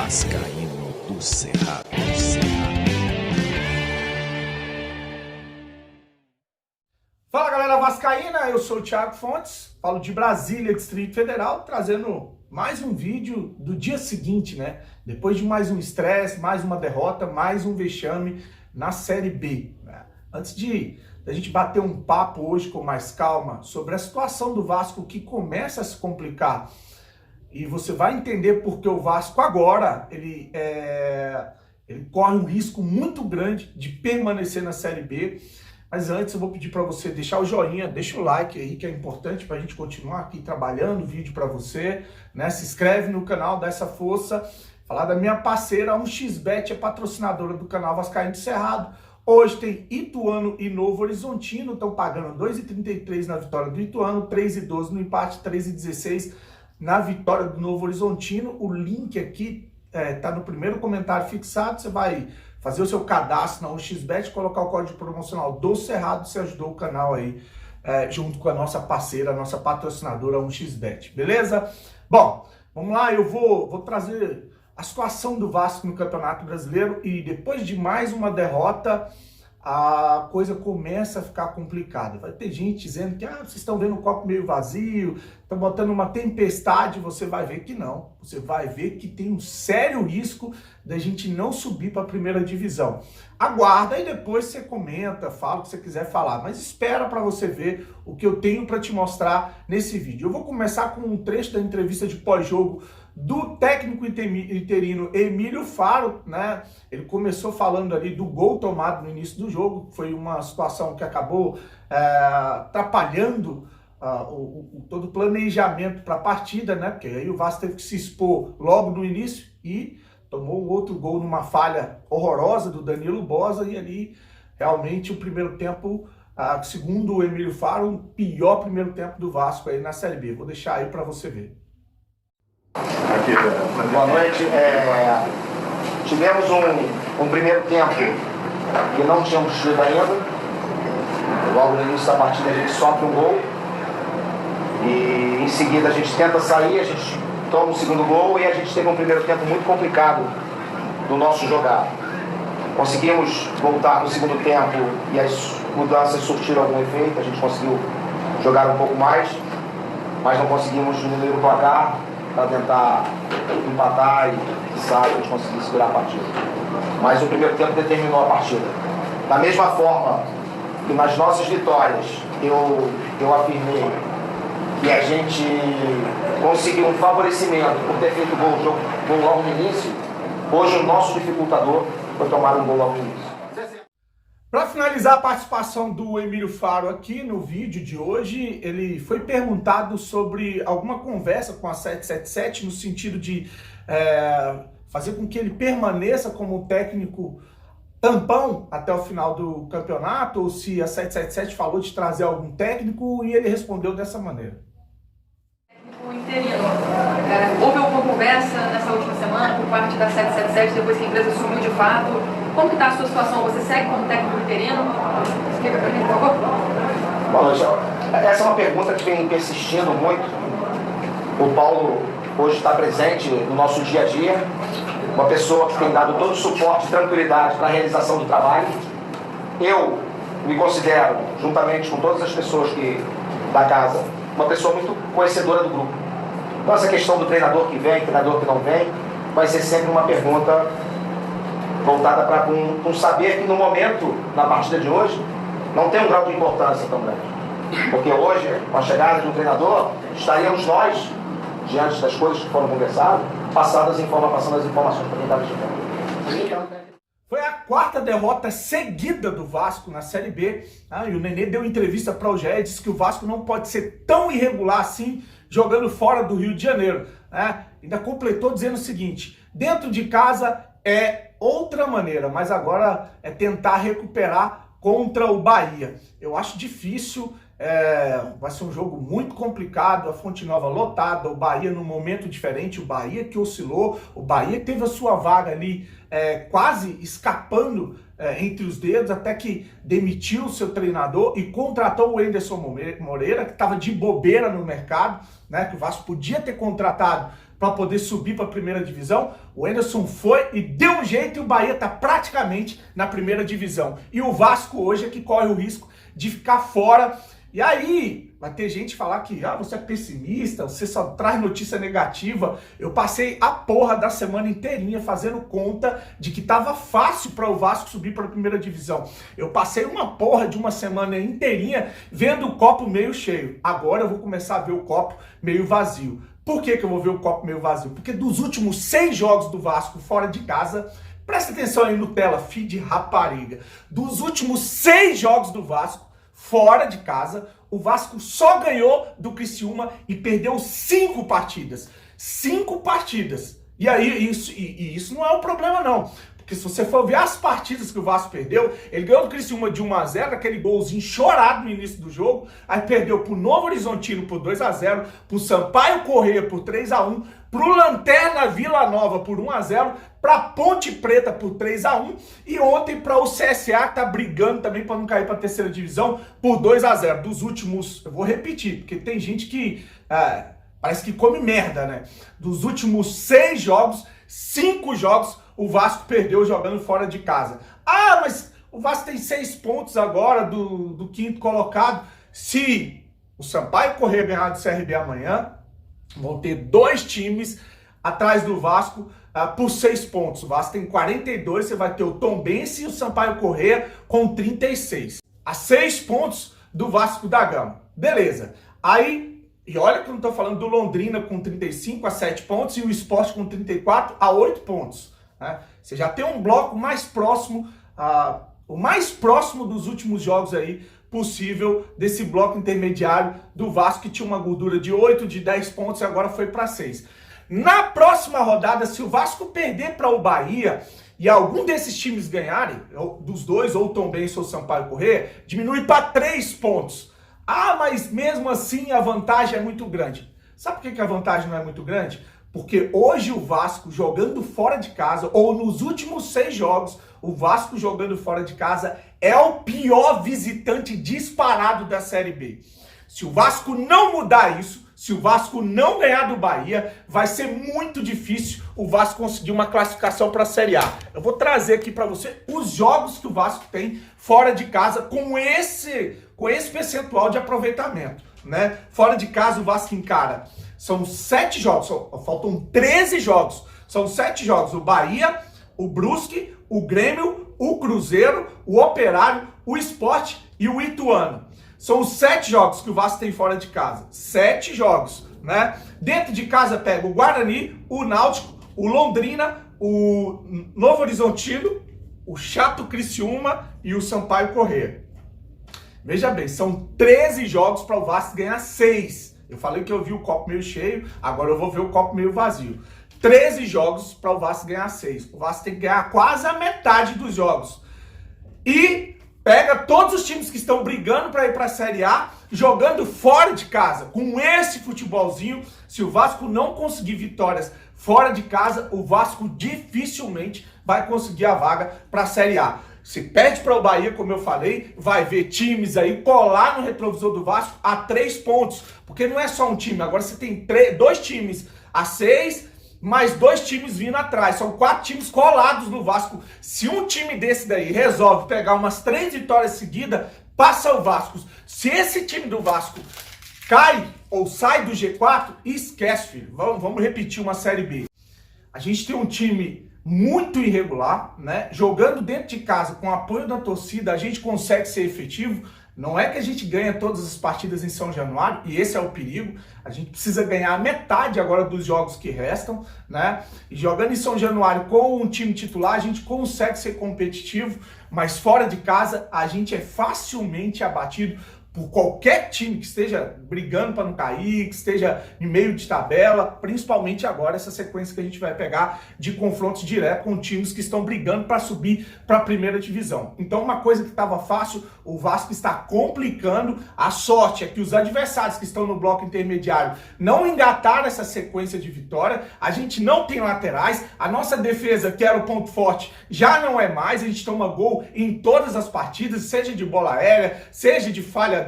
Vascaíno do Cerrado. Fala galera vascaína, eu sou o Thiago Fontes, falo de Brasília, Distrito Federal, trazendo mais um vídeo do dia seguinte, né? Depois de mais um estresse, mais uma derrota, mais um vexame na Série B, né? Antes da gente bater um papo hoje com mais calma sobre a situação do Vasco que começa a se complicar, e você vai entender porque o Vasco agora, ele corre um risco muito grande de permanecer na Série B. Mas antes eu vou pedir para você deixar o joinha, deixa o like aí que é importante para a gente continuar aqui trabalhando o vídeo para você, né? Se inscreve no canal, dá essa força. Falar da minha parceira, a 1xBet é patrocinadora do canal Vascaíno do Cerrado. Hoje tem Ituano e Novo Horizontino, estão pagando 2,33 na vitória do Ituano, 3,12 no empate, 3,16 na vitória do Novo Horizontino. O link aqui tá no primeiro comentário fixado, você vai fazer o seu cadastro na 1xBet, colocar o código promocional do Cerrado, você ajudou o canal aí, junto com a nossa parceira, a nossa patrocinadora 1xBet, beleza? Bom, vamos lá, eu vou trazer a situação do Vasco no Campeonato Brasileiro e depois de mais uma derrota, a coisa começa a ficar complicada. Vai ter gente dizendo que vocês estão vendo o copo meio vazio, estão botando uma tempestade. Você vai ver que não. Você vai ver que tem um sério risco da gente não subir para a primeira divisão. Aguarda e depois você comenta, fala o que você quiser falar, mas espera para você ver o que eu tenho para te mostrar nesse vídeo. Eu vou começar com um trecho da entrevista de pós-jogo do técnico interino Emílio Faro, né? Ele começou falando ali do gol tomado no início do jogo, foi uma situação que acabou atrapalhando todo o planejamento para a partida, né? Porque aí o Vasco teve que se expor logo no início e tomou um outro gol numa falha horrorosa do Danilo Boza, e ali realmente o primeiro tempo, segundo o Emílio Faro, o pior primeiro tempo do Vasco aí na Série B. Vou deixar aí para você ver. Boa noite. Tivemos um primeiro tempo que não tínhamos tido ainda. Logo no início da partida a gente sofre um gol e em seguida a gente tenta sair, a gente toma o segundo gol e a gente teve um primeiro tempo muito complicado do nosso jogar. Conseguimos voltar no segundo tempo e as mudanças surtiram algum efeito, a gente conseguiu jogar um pouco mais, mas não conseguimos diminuir o placar para tentar empatar e sair, a gente conseguir segurar a partida. Mas o primeiro tempo determinou a partida. Da mesma forma que nas nossas vitórias eu afirmei que a gente conseguiu um favorecimento por ter feito gol logo no início, hoje o nosso dificultador foi tomar um gol logo no início. Para finalizar a participação do Emílio Faro aqui no vídeo de hoje, ele foi perguntado sobre alguma conversa com a 777 no sentido de fazer com que ele permaneça como técnico tampão até o final do campeonato, ou se a 777 falou de trazer algum técnico, e ele respondeu dessa maneira. Interino. Houve alguma conversa nessa última semana por parte da 777 depois que a empresa subiu de fato? Como que está a sua situação? Você segue como técnico interino? Explica para mim, por favor. Bom, essa é uma pergunta que vem persistindo muito. O Paulo hoje está presente no nosso dia a dia, uma pessoa que tem dado todo o suporte e tranquilidade para a realização do trabalho. Eu me considero, juntamente com todas as pessoas da casa, uma pessoa muito conhecedora do grupo. Então essa questão do treinador que vem, treinador que não vem, vai ser sempre uma pergunta voltada para um saber que no momento, na partida de hoje, não tem um grau de importância tão grande. Porque hoje, com a chegada de um treinador, estaríamos nós, diante das coisas que foram conversadas, passando as informações para quem estava chegando. Foi a quarta derrota seguida do Vasco na Série B. E o Nenê deu entrevista para o GE e disse que o Vasco não pode ser tão irregular assim, jogando fora do Rio de Janeiro. Ainda completou dizendo o seguinte: dentro de casa é outra maneira, mas agora é tentar recuperar contra o Bahia. Eu acho difícil, vai ser um jogo muito complicado, a Fonte Nova lotada, o Bahia num momento diferente, o Bahia que oscilou, o Bahia teve a sua vaga ali quase escapando entre os dedos, até que demitiu o seu treinador e contratou o Anderson Moreira, que estava de bobeira no mercado, né, que o Vasco podia ter contratado para poder subir para a primeira divisão. O Anderson foi e deu um jeito e o Bahia está praticamente na primeira divisão. E o Vasco hoje é que corre o risco de ficar fora. E aí, vai ter gente falar que você é pessimista, você só traz notícia negativa. Eu passei a porra da semana inteirinha fazendo conta de que tava fácil para o Vasco subir para a primeira divisão. Eu passei uma porra de uma semana inteirinha vendo o copo meio cheio. Agora eu vou começar a ver o copo meio vazio. Por que eu vou ver o copo meio vazio? Porque dos últimos 6 jogos do Vasco fora de casa, presta atenção aí Nutella, filho de rapariga, dos últimos 6 jogos do Vasco fora de casa, o Vasco só ganhou do Criciúma e perdeu 5 partidas. 5 partidas. E aí, isso não é um problema, não. Porque se você for ver as partidas que o Vasco perdeu, ele ganhou do Criciúma de 1-0, aquele golzinho chorado no início do jogo, aí perdeu pro Novo Horizontino por 2-0, pro Sampaio Corrêa por 3-1, pro Lanterna Vila Nova por 1-0, pra Ponte Preta por 3-1 e ontem para o CSA, que tá brigando também para não cair para a terceira divisão, por 2-0. Dos últimos, eu vou repetir, porque tem gente que parece que come merda, né? Dos últimos 6 jogos, 5 jogos, o Vasco perdeu jogando fora de casa. Ah, mas o Vasco tem 6 pontos agora do 5º colocado. Se o Sampaio Corrêa ganhar do CRB amanhã, vão ter 2 times atrás do Vasco por 6 pontos. O Vasco tem 42, você vai ter o Tombense e o Sampaio Corrêa com 36. A 6 pontos do Vasco da Gama. Beleza. Aí, e olha que eu não estou falando do Londrina com 35 a 7 pontos e o Sport com 34 a 8 pontos. Né? Você já tem um bloco mais próximo, o mais próximo dos últimos jogos aí possível desse bloco intermediário do Vasco, que tinha uma gordura de 8, de 10 pontos e agora foi para 6. Na próxima rodada, se o Vasco perder para o Bahia e algum desses times ganharem, dos dois, ou o Tombense ou o Sampaio Corrêa, diminui para 3 pontos. Ah, mas mesmo assim a vantagem é muito grande. Sabe por que a vantagem não é muito grande? Porque hoje o Vasco jogando fora de casa, ou nos últimos 6 jogos, o Vasco jogando fora de casa é o pior visitante disparado da Série B. Se o Vasco não mudar isso, se o Vasco não ganhar do Bahia, vai ser muito difícil o Vasco conseguir uma classificação para a Série A. Eu vou trazer aqui para você os jogos que o Vasco tem fora de casa com esse percentual de aproveitamento, né? Fora de casa o Vasco encara, são 7 jogos, faltam 13 jogos, são 7 jogos, o Bahia, o Brusque, o Grêmio, o Cruzeiro, o Operário, o Sport e o Ituano. São os 7 jogos que o Vasco tem fora de casa. 7 jogos, né? Dentro de casa pega o Guarani, o Náutico, o Londrina, o Novo Horizontino, o Chato Criciúma e o Sampaio Corrêa. Veja bem, são 13 jogos para o Vasco ganhar 6. Eu falei que eu vi o copo meio cheio, agora eu vou ver o copo meio vazio. 13 jogos para o Vasco ganhar 6. O Vasco tem que ganhar quase a metade dos jogos. E pega todos os times que estão brigando para ir para a Série A, jogando fora de casa. Com esse futebolzinho, se o Vasco não conseguir vitórias fora de casa, o Vasco dificilmente vai conseguir a vaga para a Série A. Se perde para o Bahia, como eu falei, vai ver times aí colar no retrovisor do Vasco a 3 pontos. Porque não é só um time, agora você tem 2 times a 6, mais 2 times vindo atrás. São 4 times colados no Vasco. Se um time desse daí resolve pegar umas 3 vitórias seguidas, passa o Vasco. Se esse time do Vasco cai ou sai do G4, esquece, filho. Vamos repetir uma Série B. A gente tem um time muito irregular, né? Jogando dentro de casa com o apoio da torcida, a gente consegue ser efetivo. Não é que a gente ganha todas as partidas em São Januário, e esse é o perigo. A gente precisa ganhar a metade agora dos jogos que restam, né? E jogando em São Januário com um time titular, a gente consegue ser competitivo, mas fora de casa a gente é facilmente abatido por qualquer time que esteja brigando para não cair, que esteja em meio de tabela, principalmente agora essa sequência que a gente vai pegar de confrontos diretos com times que estão brigando para subir para a primeira divisão. Então uma coisa que estava fácil, o Vasco está complicando. A sorte é que os adversários que estão no bloco intermediário não engataram essa sequência de vitória, a gente não tem laterais, a nossa defesa, que era o ponto forte, já não é mais, a gente toma gol em todas as partidas, seja de bola aérea, seja de falha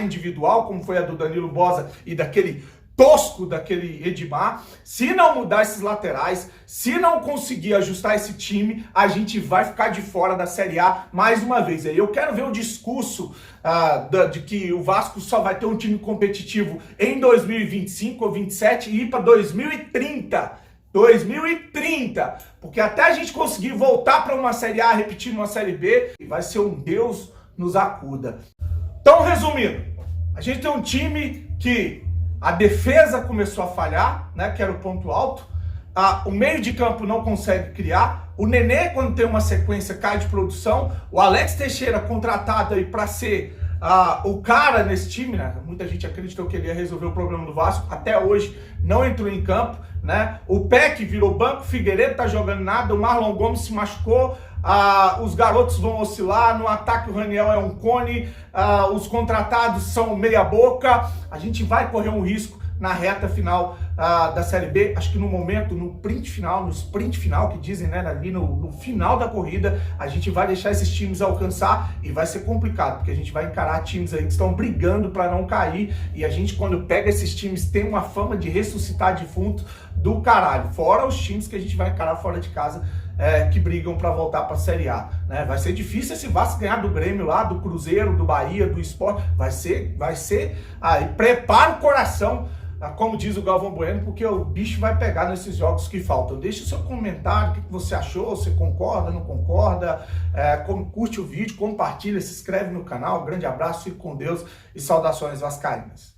individual, como foi a do Danilo Bosa e daquele tosco daquele Edmar. Se não mudar esses laterais, se não conseguir ajustar esse time, a gente vai ficar de fora da Série A mais uma vez. Eu quero ver o discurso de que o Vasco só vai ter um time competitivo em 2025 ou 27 e ir para 2030. 2030, porque até a gente conseguir voltar para uma Série A, repetir uma Série B, vai ser um Deus nos acuda. Então, resumindo, a gente tem um time que a defesa começou a falhar, né, que era o ponto alto, o meio de campo não consegue criar, o Nenê, quando tem uma sequência, cai de produção, o Alex Teixeira contratado aí para ser o cara nesse time, né? Muita gente acreditou que ele ia resolver o problema do Vasco, até hoje não entrou em campo, né? O Peck virou banco, o Figueiredo tá jogando nada, o Marlon Gomes se machucou, os garotos vão oscilar, no ataque o Raniel é um cone, os contratados são meia boca, a gente vai correr um risco na reta final da Série B, acho que no momento, no sprint final que dizem, né, ali no final da corrida, a gente vai deixar esses times alcançar e vai ser complicado, porque a gente vai encarar times aí que estão brigando para não cair, e a gente, quando pega esses times, tem uma fama de ressuscitar defunto do caralho, fora os times que a gente vai encarar fora de casa, que brigam para voltar para a Série A, né? Vai ser difícil esse Vasco ganhar do Grêmio lá, do Cruzeiro, do Bahia, do Sport, vai ser, prepara o coração, como diz o Galvão Bueno, porque o bicho vai pegar nesses jogos que faltam. Deixe o seu comentário, o que você achou, você concorda, não concorda, curte o vídeo, compartilha, se inscreve no canal, grande abraço, fique com Deus e saudações vascaínas.